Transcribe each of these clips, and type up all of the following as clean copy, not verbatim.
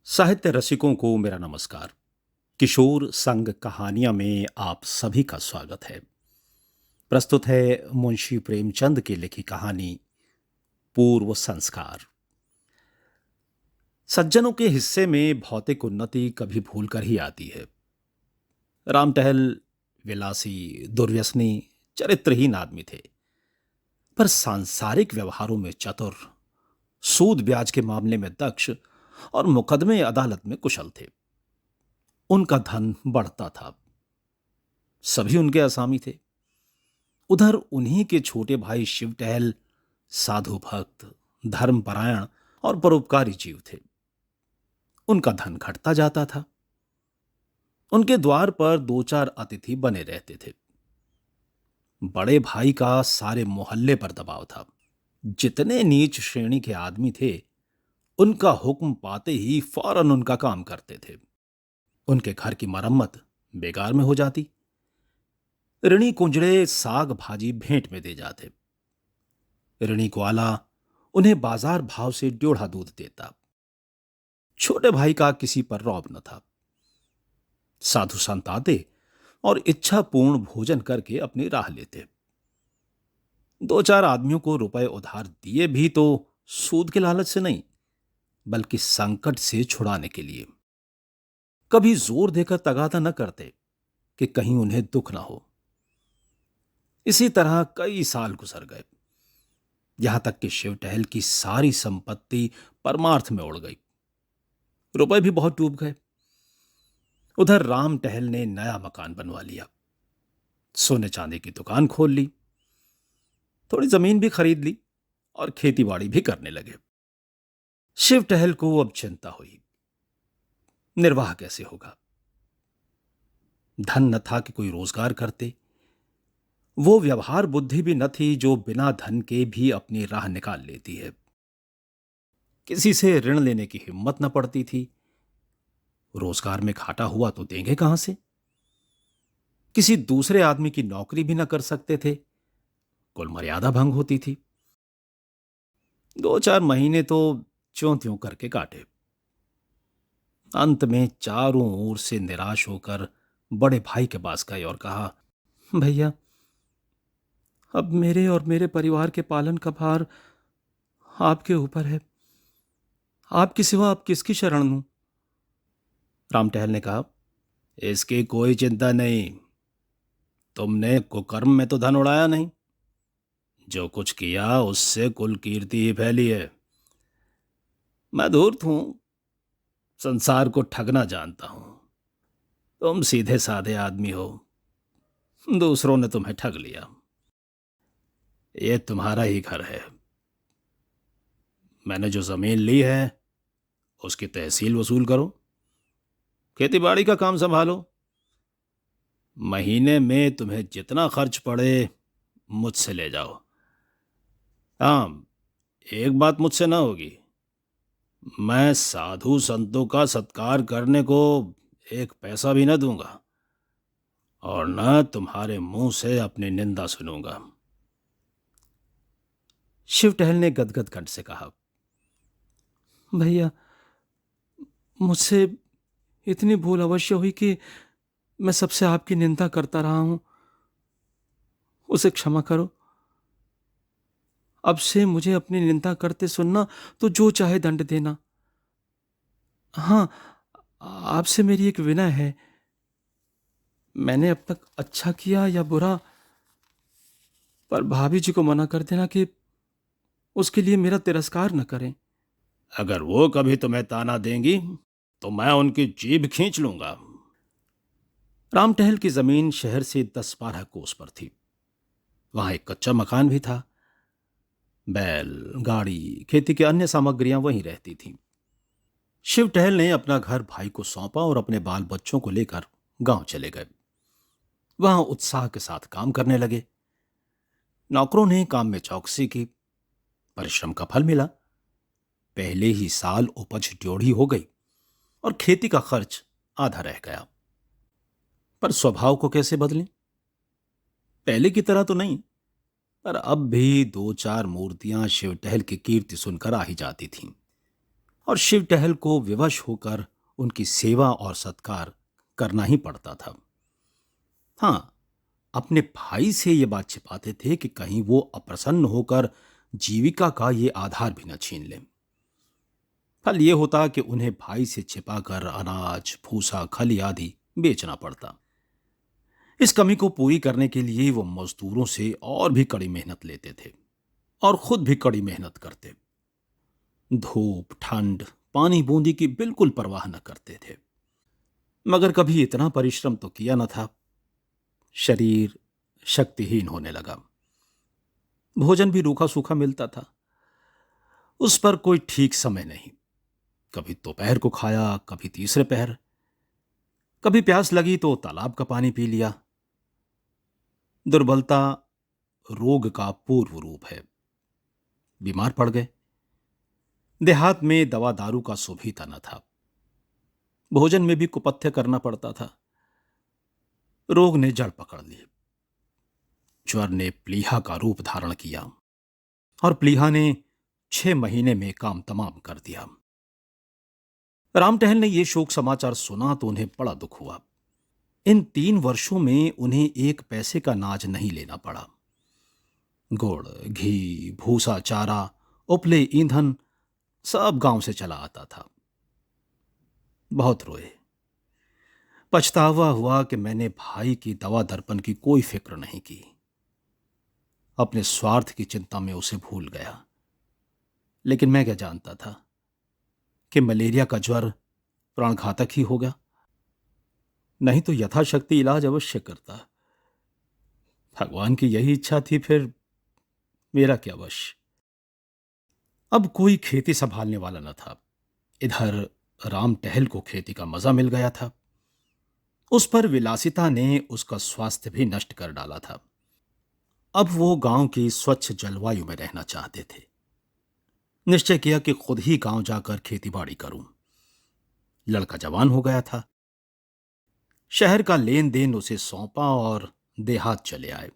साहित्य रसिकों को मेरा नमस्कार। किशोर संग कहानियां में आप सभी का स्वागत है। प्रस्तुत है मुंशी प्रेमचंद की लिखी कहानी पूर्व संस्कार। सज्जनों के हिस्से में भौतिक उन्नति कभी भूल कर ही आती है। राम टहल विलासी, दुर्व्यसनी, चरित्रहीन आदमी थे, पर सांसारिक व्यवहारों में चतुर, सूद ब्याज के मामले में दक्ष और मुकदमे अदालत में कुशल थे। उनका धन बढ़ता था, सभी उनके असामी थे। उधर उन्हीं के छोटे भाई शिव टहल साधु भक्त, धर्मपरायण और परोपकारी जीव थे। उनका धन घटता जाता था। उनके द्वार पर दो चार अतिथि बने रहते थे। बड़े भाई का सारे मोहल्ले पर दबाव था। जितने नीच श्रेणी के आदमी थे, उनका हुक्म पाते ही फौरन उनका काम करते थे। उनके घर की मरम्मत बेकार में हो जाती। ऋणी कुंजड़े साग भाजी भेंट में दे जाते। ऋणी ग्वाला उन्हें बाजार भाव से ड्योढ़ा दूध देता। छोटे भाई का किसी पर रौब न था। साधु संत आते और इच्छा पूर्ण भोजन करके अपनी राह लेते। दो चार आदमियों को रुपए उधार दिए भी तो सूद के लालच से नहीं, बल्कि संकट से छुड़ाने के लिए। कभी जोर देकर तगादा न करते कि कहीं उन्हें दुख ना हो। इसी तरह कई साल गुजर गए, यहां तक कि शिव टहल की सारी संपत्ति परमार्थ में उड़ गई। रुपए भी बहुत डूब गए। उधर राम टहल ने नया मकान बनवा लिया, सोने चांदी की दुकान खोल ली, थोड़ी जमीन भी खरीद ली और खेतीबाड़ी भी करने लगे। शिव टहल को अब चिंता हुई, निर्वाह कैसे होगा। धन न था कि कोई रोजगार करते। वो व्यवहार बुद्धि भी न थी जो बिना धन के भी अपनी राह निकाल लेती है। किसी से ऋण लेने की हिम्मत न पड़ती थी। रोजगार में घाटा हुआ तो देंगे कहां से। किसी दूसरे आदमी की नौकरी भी न कर सकते थे, कुल मर्यादा भंग होती थी। दो चार महीने तो ज्यों त्यों करके काटे। अंत में चारों ओर से निराश होकर बड़े भाई के पास गए और कहा, भैया, अब मेरे और मेरे परिवार के पालन का भार आपके ऊपर है। आपके सिवा अब किसकी शरण लूं? राम टहल ने कहा, इसकी कोई चिंता नहीं। तुमने कुकर्म में तो धन उड़ाया नहीं। जो कुछ किया उससे कुल कीर्ति ही फैली है। मैं धूर्त हूं, संसार को ठगना जानता हूं। तुम सीधे साधे आदमी हो, दूसरों ने तुम्हें ठग लिया। ये तुम्हारा ही घर है। मैंने जो जमीन ली है उसकी तहसील वसूल करो, खेतीबाड़ी का काम संभालो। महीने में तुम्हें जितना खर्च पड़े मुझसे ले जाओ। हाँ, एक बात मुझसे ना होगी, मैं साधु संतों का सत्कार करने को एक पैसा भी न दूंगा और न तुम्हारे मुंह से अपनी निंदा सुनूंगा। शिव टहल ने गदगद कंठ से कहा, भैया, मुझसे इतनी भूल अवश्य हुई कि मैं सबसे आपकी निंदा करता रहा हूं। उसे क्षमा करो। अब से मुझे अपनी निंदा करते सुनना तो जो चाहे दंड देना। हाँ, आपसे मेरी एक विनय है। मैंने अब तक अच्छा किया या बुरा, पर भाभी जी को मना कर देना कि उसके लिए मेरा तिरस्कार न करें। अगर वो कभी तुम्हें ताना देंगी तो मैं उनकी जीभ खींच लूंगा। राम टहल की जमीन शहर से 10-12 कोस पर थी। वहां एक कच्चा मकान भी था। बैल, गाड़ी, खेती की अन्य सामग्रियां वहीं रहती थीं। शिव टहल ने अपना घर भाई को सौंपा और अपने बाल बच्चों को लेकर गांव चले गए। वहां उत्साह के साथ काम करने लगे। नौकरों ने काम में चौकसी की। परिश्रम का फल मिला। पहले ही साल उपज ड्योढ़ी हो गई और खेती का खर्च आधा रह गया। पर स्वभाव को कैसे बदलें? पहले की तरह तो नहीं, पर अब भी दो चार मूर्तियां शिव टहल की कीर्ति सुनकर आ ही जाती थीं। और शिव टहल को विवश होकर उनकी सेवा और सत्कार करना ही पड़ता था। हाँ, अपने भाई से ये बात छिपाते थे कि कहीं वो अप्रसन्न होकर जीविका का ये आधार भी न छीन ले। फल ये होता कि उन्हें भाई से छिपाकर अनाज, भूसा, खली आदि बेचना पड़ता। इस कमी को पूरी करने के लिए वो मजदूरों से और भी कड़ी मेहनत लेते थे और खुद भी कड़ी मेहनत करते। धूप, ठंड, पानी बूंदी की बिल्कुल परवाह न करते थे। मगर कभी इतना परिश्रम तो किया न था। शरीर शक्तिहीन होने लगा। भोजन भी रूखा सूखा मिलता था। उस पर कोई ठीक समय नहीं। कभी दोपहर को खाया, कभी तीसरे पहर। कभी प्यास लगी तो तालाब का पानी पी लिया। दुर्बलता रोग का पूर्व रूप है। बीमार पड़ गए। देहात में दवा दारू का सुभीता न था। भोजन में भी कुपथ्य करना पड़ता था। रोग ने जड़ पकड़ ली। ज्वर ने प्लीहा का रूप धारण किया और प्लीहा ने 6 महीने में काम तमाम कर दिया। राम टहल ने यह शोक समाचार सुना तो उन्हें बड़ा दुख हुआ। इन 3 वर्षों में उन्हें एक पैसे का नाज नहीं लेना पड़ा। गुड़, घी, भूसा, चारा, उपले, ईंधन सब गांव से चला आता था। बहुत रोए। पछतावा हुआ कि मैंने भाई की दवा दर्पण की कोई फिक्र नहीं की। अपने स्वार्थ की चिंता में उसे भूल गया। लेकिन मैं क्या जानता था कि मलेरिया का ज्वर प्राणघातक ही होगा। नहीं तो यथाशक्ति इलाज अवश्य करता। भगवान की यही इच्छा थी, फिर मेरा क्या वश। अब कोई खेती संभालने वाला न था। इधर राम टहल को खेती का मजा मिल गया था। उस पर विलासिता ने उसका स्वास्थ्य भी नष्ट कर डाला था। अब वो गांव की स्वच्छ जलवायु में रहना चाहते थे। निश्चय किया कि खुद ही गांव जाकर खेतीबाड़ी करूं। लड़का जवान हो गया था। शहर का लेन देन उसे सौंपा और देहात चले आए।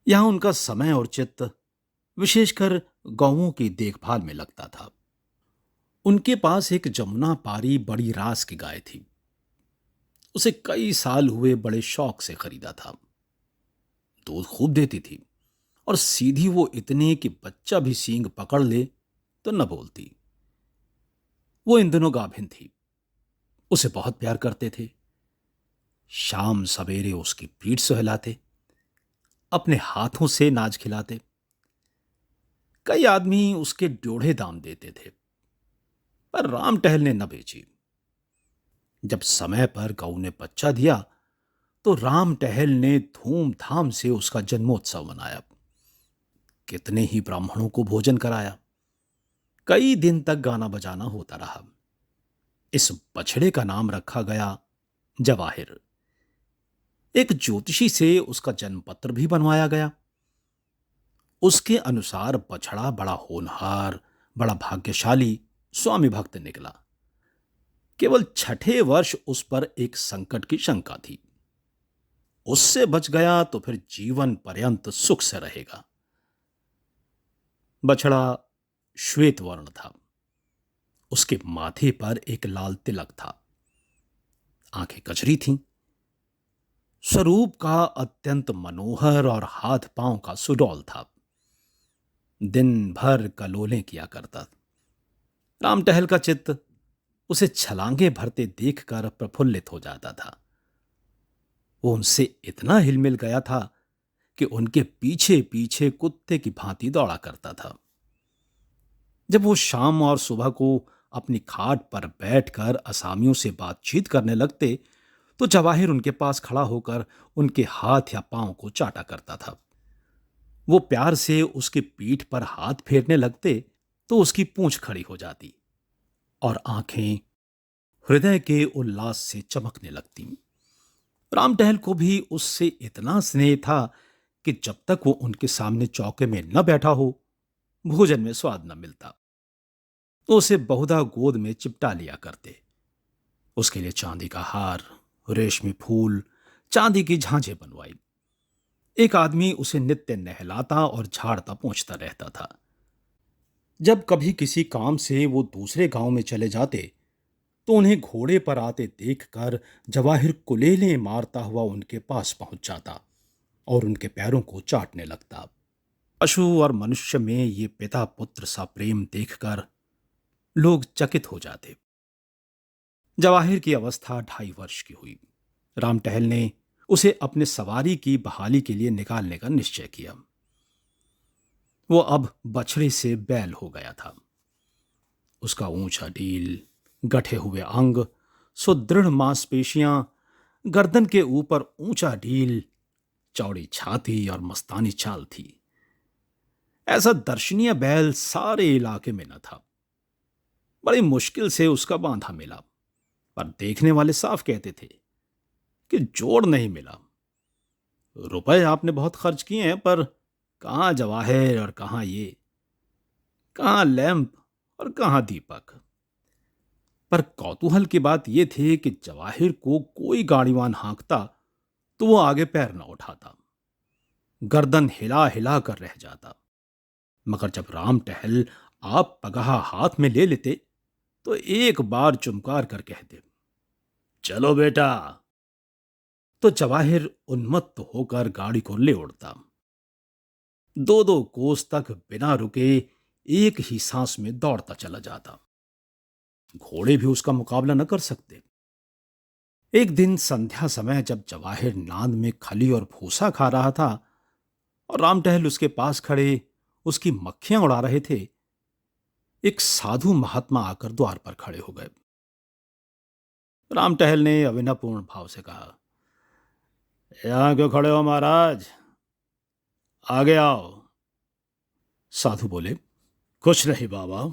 यहां उनका समय और चित्त विशेषकर गौओं की देखभाल में लगता था। उनके पास एक जमुना पारी बड़ी रास की गाय थी। उसे कई साल हुए बड़े शौक से खरीदा था। दूध खूब देती थी और सीधी वो इतनी कि बच्चा भी सींग पकड़ ले तो न बोलती। वो इन दिनों गाभिन थी। उसे बहुत प्यार करते थे। शाम सवेरे उसकी पीठ सहलाते, अपने हाथों से नाज खिलाते। कई आदमी उसके ड्योढ़े दाम देते थे, पर राम टहल ने न बेची। जब समय पर गऊ ने बच्चा दिया तो राम टहल ने धूमधाम से उसका जन्मोत्सव मनाया। कितने ही ब्राह्मणों को भोजन कराया। कई दिन तक गाना बजाना होता रहा। इस बछड़े का नाम रखा गया जवाहिर। एक ज्योतिषी से उसका जन्म पत्र भी बनवाया गया। उसके अनुसार बछड़ा बड़ा होनहार, बड़ा भाग्यशाली, स्वामी भक्त निकला। केवल छठे वर्ष उस पर एक संकट की शंका थी। उससे बच गया तो फिर जीवन पर्यंत सुख से रहेगा। बछड़ा श्वेत वर्ण था। उसके माथे पर एक लाल तिलक था। आंखें कचरी थीं। स्वरूप का अत्यंत मनोहर और हाथ पांव का सुडौल था। दिन भर कलोलें किया करता। राम टहल का चित्त उसे छलांगे भरते देखकर प्रफुल्लित हो जाता था। वो उनसे इतना हिलमिल गया था कि उनके पीछे पीछे कुत्ते की भांति दौड़ा करता था। जब वो शाम और सुबह को अपनी खाट पर बैठकर असामियों से बातचीत करने लगते तो जवाहिर उनके पास खड़ा होकर उनके हाथ या पांव को चाटा करता था। वो प्यार से उसकी पीठ पर हाथ फेरने लगते तो उसकी पूंछ खड़ी हो जाती और आंखें हृदय के उल्लास से चमकने लगती। राम टहल को भी उससे इतना स्नेह था कि जब तक वो उनके सामने चौके में न बैठा हो, भोजन में स्वाद न मिलता। तो उसे बहुधा गोद में चिपटा लिया करते। उसके लिए चांदी का हार, रेशमी फूल, चांदी की झांझें बनवाई। एक आदमी उसे नित्य नहलाता और झाड़ता पोंछता रहता था। जब कभी किसी काम से वो दूसरे गांव में चले जाते तो उन्हें घोड़े पर आते देखकर जवाहिर कुलेलें मारता हुआ उनके पास पहुंच जाता और उनके पैरों को चाटने लगता। पशु और मनुष्य में ये पिता पुत्र सा प्रेम देखकर लोग चकित हो जाते। जवाहिर की अवस्था 2.5 वर्ष की हुई। राम टहल ने उसे अपने सवारी की बहाली के लिए निकालने का निश्चय किया। वो अब बछड़े से बैल हो गया था। उसका ऊंचा ढील, गठे हुए अंग, सुदृढ़ मांसपेशियां, गर्दन के ऊपर ऊंचा ढील, चौड़ी छाती और मस्तानी चाल थी। ऐसा दर्शनीय बैल सारे इलाके में न था। बड़ी मुश्किल से उसका बांधा मिला, पर देखने वाले साफ कहते थे कि जोड़ नहीं मिला। रुपए आपने बहुत खर्च किए हैं, पर कहां जवाहिर और कहां ये, कहां लैंप और कहां दीपक। पर कौतूहल की बात यह थी कि जवाहिर को कोई गाड़ीवान हाँकता तो वो आगे पैर न उठाता, गर्दन हिला हिला कर रह जाता। मगर जब राम टहल आप पगहा हाथ में ले लेते तो एक बार चुमकार कर कहते, चलो बेटा, तो जवाहिर उन्मत्त होकर गाड़ी को ले उड़ता। 2-2 कोस तक बिना रुके एक ही सांस में दौड़ता चला जाता। घोड़े भी उसका मुकाबला न कर सकते। एक दिन संध्या समय जब जवाहिर नांद में खली और भूसा खा रहा था और राम टहल उसके पास खड़े उसकी मक्खियां उड़ा रहे थे, एक साधु महात्मा आकर द्वार पर खड़े हो गए। राम टहल ने अविनयपूर्ण भाव से कहा, यहां क्यों खड़े हो महाराज, आगे आओ। साधु बोले, कुछ नहीं बाबा,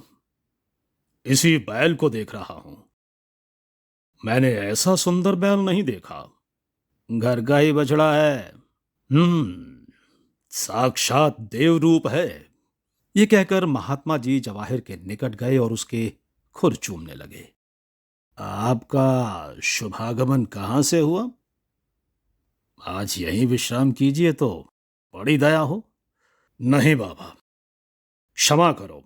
इसी बैल को देख रहा हूं। मैंने ऐसा सुंदर बैल नहीं देखा। घर का ही बछड़ा है। साक्षात देव रूप है। ये कहकर महात्मा जी जवाहिर के निकट गए और उसके खुर चूमने लगे। आपका शुभागमन कहां से हुआ? आज यहीं विश्राम कीजिए तो बड़ी दया हो। नहीं बाबा, क्षमा करो,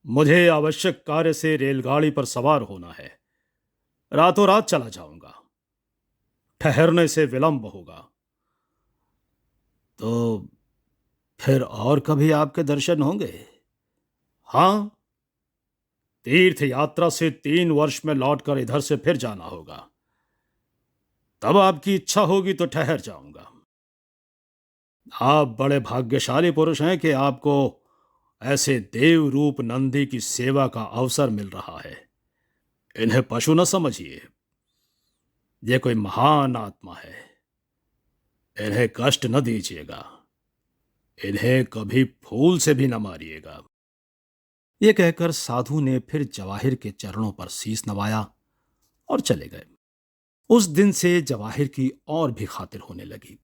मुझे आवश्यक कार्य से रेलगाड़ी पर सवार होना है। रातों रात चला जाऊंगा, ठहरने से विलंब होगा। तो फिर और कभी आपके दर्शन होंगे? हां, तीर्थ यात्रा से 3 वर्ष में लौटकर इधर से फिर जाना होगा। तब आपकी इच्छा होगी तो ठहर जाऊंगा। आप बड़े भाग्यशाली पुरुष हैं कि आपको ऐसे देव रूप नंदी की सेवा का अवसर मिल रहा है। इन्हें पशु न समझिए, ये कोई महान आत्मा है। इन्हें कष्ट न दीजिएगा, इन्हें कभी फूल से भी न मारिएगा। ये कहकर साधु ने फिर जवाहिर के चरणों पर शीस नवाया और चले गए। उस दिन से जवाहिर की और भी खातिर होने लगी।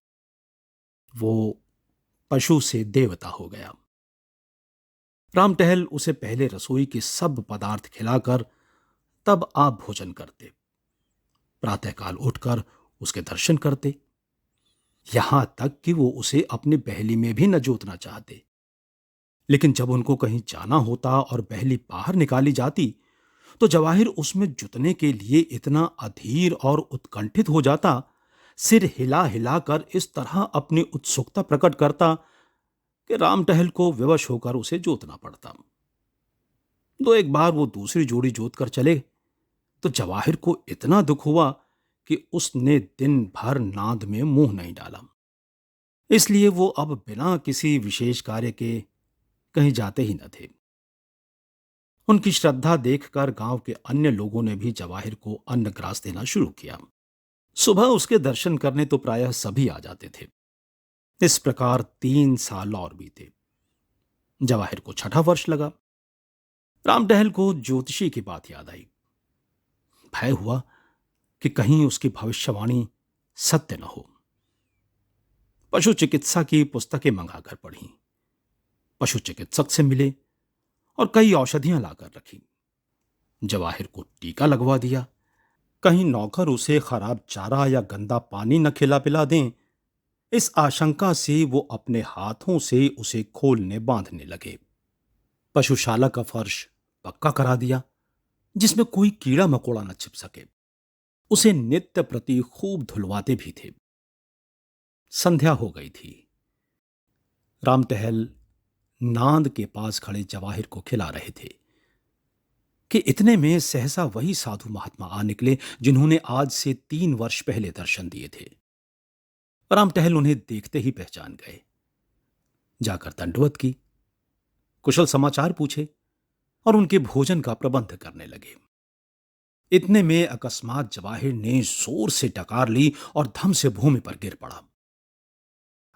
वो पशु से देवता हो गया। राम टहल उसे पहले रसोई के सब पदार्थ खिलाकर तब आप भोजन करते। प्रातःकाल उठकर उसके दर्शन करते, यहां तक कि वो उसे अपनी बहेली में भी न जोतना चाहते। लेकिन जब उनको कहीं जाना होता और बहेली बाहर निकाली जाती तो जवाहिर उसमें जुतने के लिए इतना अधीर और उत्कंठित हो जाता, सिर हिला हिलाकर इस तरह अपनी उत्सुकता प्रकट करता कि राम टहल को विवश होकर उसे जोतना पड़ता। तो एक बार वो दूसरी जोड़ी जोत कर चले तो जवाहिर को इतना दुख हुआ कि उसने दिन भर नाद में मुंह नहीं डाला। इसलिए वो अब बिना किसी विशेष कार्य के कहीं जाते ही न थे। उनकी श्रद्धा देखकर गांव के अन्य लोगों ने भी जवाहिर को अन्न ग्रास देना शुरू किया। सुबह उसके दर्शन करने तो प्रायः सभी आ जाते थे। इस प्रकार 3 साल और बीते। जवाहिर को 6ठा वर्ष लगा। राम टहल को ज्योतिषी की बात याद आई। भय हुआ कि कहीं उसकी भविष्यवाणी सत्य न हो। पशु चिकित्सा की पुस्तकें मंगाकर पढ़ी, पशु चिकित्सक से मिले और कई औषधियां लाकर रखी। जवाहिर को टीका लगवा दिया। कहीं नौकर उसे खराब चारा या गंदा पानी न खिला पिला दें, इस आशंका से वो अपने हाथों से उसे खोलने बांधने लगे। पशुशाला का फर्श पक्का करा दिया जिसमें कोई कीड़ा मकोड़ा न छिप सके। उसे नित्य प्रति खूब धुलवाते भी थे। संध्या हो गई थी। राम टहल नांद के पास खड़े जवाहिर को खिला रहे थे कि इतने में सहसा वही साधु महात्मा आ निकले जिन्होंने आज से 3 वर्ष पहले दर्शन दिए थे। राम टहल उन्हें देखते ही पहचान गए। जाकर दंडवत की, कुशल समाचार पूछे और उनके भोजन का प्रबंध करने लगे। इतने में अकस्मात जवाहिर ने जोर से डकार ली और धम से भूमि पर गिर पड़ा।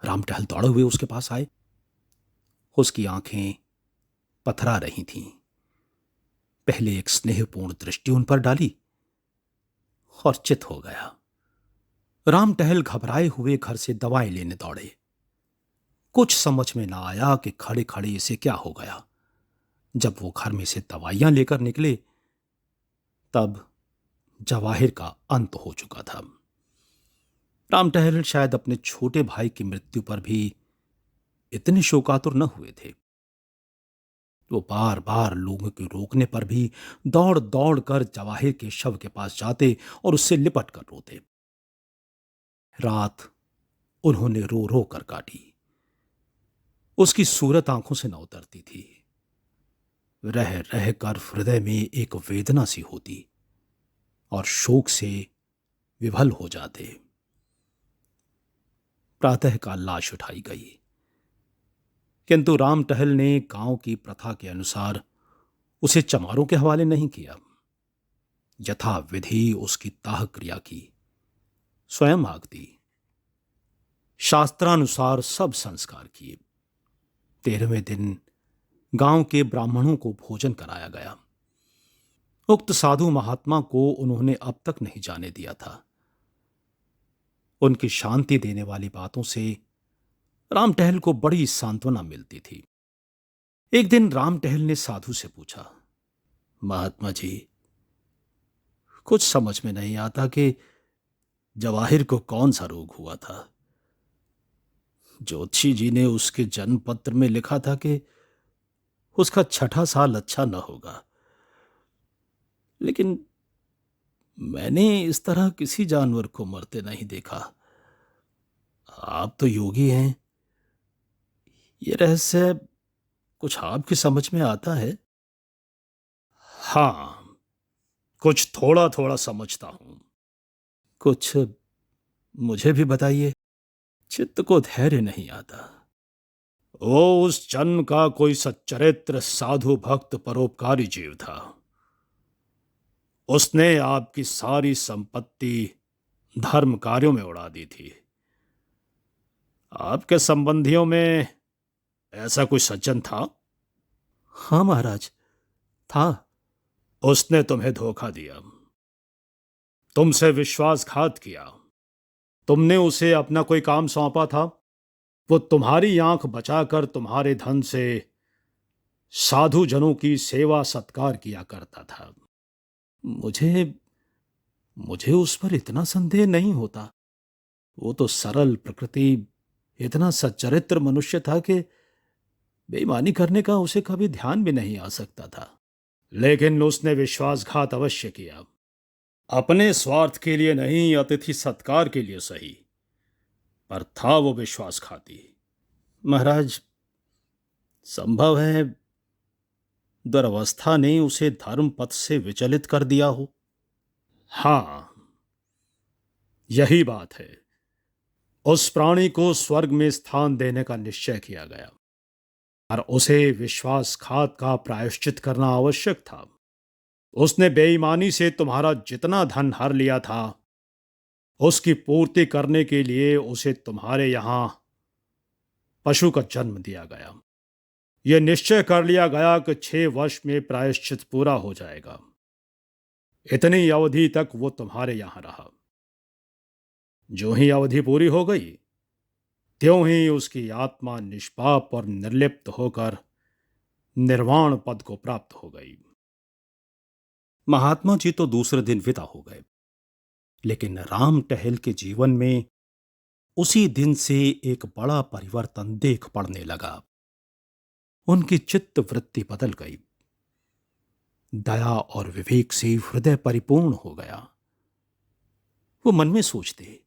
राम टहल दौड़े हुए उसके पास आए। उसकी आंखें पथरा रही थीं। पहले एक स्नेहपूर्ण दृष्टि उन पर डाली और चित हो गया। राम टहल घबराए हुए घर से दवाएं लेने दौड़े। कुछ समझ में ना आया कि खड़े खड़े इसे क्या हो गया। जब वो घर में से दवाइयां लेकर निकले तब जवाहिर का अंत हो चुका था। राम टहल शायद अपने छोटे भाई की मृत्यु पर भी इतने शोकातुर न हुए थे। वो बार बार लोगों के रोकने पर भी दौड़ दौड़ कर जवाहिर के शव के पास जाते और उससे लिपट कर रोते। रात उन्होंने रो रो कर काटी। उसकी सूरत आंखों से न उतरती थी। रह रह कर हृदय में एक वेदना सी होती और शोक से विभल हो जाते। प्रातःकाल लाश उठाई गई, किंतु राम टहल ने गांव की प्रथा के अनुसार उसे चमारों के हवाले नहीं किया। यथा विधि उसकी दाह क्रिया की, स्वयं आग दी, शास्त्रानुसार सब संस्कार किए। 13वें दिन गांव के ब्राह्मणों को भोजन कराया गया। उक्त साधु महात्मा को उन्होंने अब तक नहीं जाने दिया था। उनकी शांति देने वाली बातों से राम टहल को बड़ी सांत्वना मिलती थी। एक दिन राम टहल ने साधु से पूछा, महात्मा जी, कुछ समझ में नहीं आता कि जवाहिर को कौन सा रोग हुआ था। ज्योतिषी जी ने उसके जन्म पत्र में लिखा था कि उसका 6ठा साल अच्छा न होगा, लेकिन मैंने इस तरह किसी जानवर को मरते नहीं देखा। आप तो योगी हैं, ये रहस्य कुछ आपकी समझ में आता है? हाँ, कुछ थोड़ा थोड़ा समझता हूं। कुछ मुझे भी बताइए। चित्त को धैर्य नहीं आता। वो उस जन्म का कोई सच्चरित्र साधु भक्त परोपकारी जीव था। उसने आपकी सारी संपत्ति धर्म कार्यों में उड़ा दी थी। आपके संबंधियों में ऐसा कोई सज्जन था? हाँ महाराज, था। उसने तुम्हें धोखा दिया, तुमसे विश्वासघात किया। तुमने उसे अपना कोई काम सौंपा था, वो तुम्हारी आंख बचाकर तुम्हारे धन से साधु जनों की सेवा सत्कार किया करता था। मुझे मुझे उस पर इतना संदेह नहीं होता। वो तो सरल प्रकृति, इतना सच्चरित्र मनुष्य था कि बेईमानी करने का उसे कभी ध्यान भी नहीं आ सकता था। लेकिन उसने विश्वासघात अवश्य किया। अपने स्वार्थ के लिए नहीं, अतिथि सत्कार के लिए सही, पर था वो विश्वासघाती। महाराज, संभव है दुर्वस्था ने उसे धर्म पथ से विचलित कर दिया हो। हाँ, यही बात है। उस प्राणी को स्वर्ग में स्थान देने का निश्चय किया गया और उसे विश्वासघात का प्रायश्चित करना आवश्यक था। उसने बेईमानी से तुम्हारा जितना धन हर लिया था, उसकी पूर्ति करने के लिए उसे तुम्हारे यहां पशु का जन्म दिया गया। यह निश्चय कर लिया गया कि 6 वर्ष में प्रायश्चित पूरा हो जाएगा। इतनी अवधि तक वो तुम्हारे यहां रहा। जो ही अवधि पूरी हो गई, त्यों ही उसकी आत्मा निष्पाप और निर्लिप्त होकर निर्वाण पद को प्राप्त हो गई। महात्मा जी तो दूसरे दिन विदा हो गए, लेकिन राम टहल के जीवन में उसी दिन से एक बड़ा परिवर्तन देख पड़ने लगा। उनकी चित्त वृत्ति बदल गई। दया और विवेक से हृदय परिपूर्ण हो गया। वो मन में सोचते,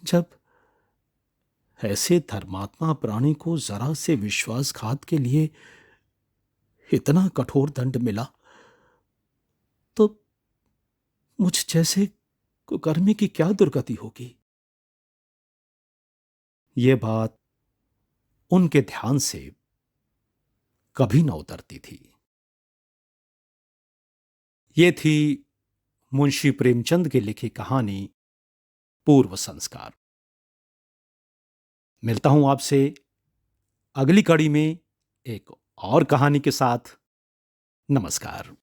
जब ऐसे धर्मात्मा प्राणी को जरा से विश्वासघात के लिए इतना कठोर दंड मिला, तो मुझ जैसे कुकर्मी की क्या दुर्गति होगी। ये बात उनके ध्यान से कभी न उतरती थी। ये थी मुंशी प्रेमचंद की लिखी कहानी पूर्व संस्कार। मिलता हूं आपसे अगली कड़ी में एक और कहानी के साथ। नमस्कार।